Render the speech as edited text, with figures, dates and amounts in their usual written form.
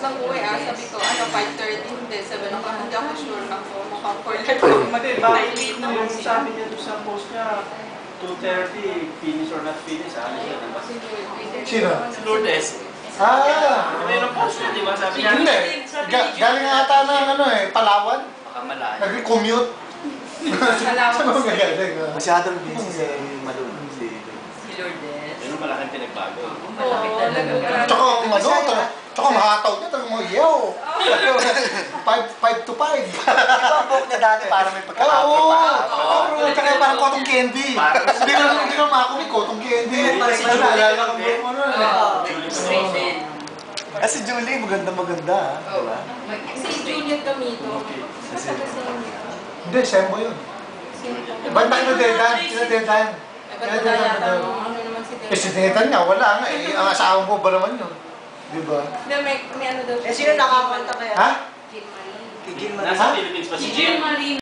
ng uwi sabi ko, 5:30, hindi, 7 o'clock, hindi ako sure lang po, mukhang 4:30. Hindi, bakit yung sabi niya doon sa post niya, 2:30, finish or not finish, ano siya, diba? Sino? Si Lourdes. Mayroong post niya, di ba? Sabi niya, Hindi. Galing nga ata ng Palawan. baka malayo. Nag-commute. Saan mo gagaling? Masyadong busy si Malun. Si Lourdes. Yun ang malaking pinagbago. Malaki talaga. Tsaka mahataw niya, talagang mga yaw. 5 to 5. Iba ang book niya dati para may pagka-afro Oo. pa. Tsaka parang cotton candy. Hindi ko makakulit, cotton candy. Naalala ko Straight din. Si Julie, maganda. Diba? Si Juliet Camito. Basta kasi Hindi, Sembo yun. Ba't na kinadedan? Kinadedan. Pagkatala yata ano naman si Eh, si Dedan nga, wala nga. Eh, ang asawa ko ba naman yun? Diba? Hindi, may ano daw siya. Sino nakakanta kaya? Ha? Jean Marie. Kay Gil Nasa Philippines pa si Si Jean Jim. Marie.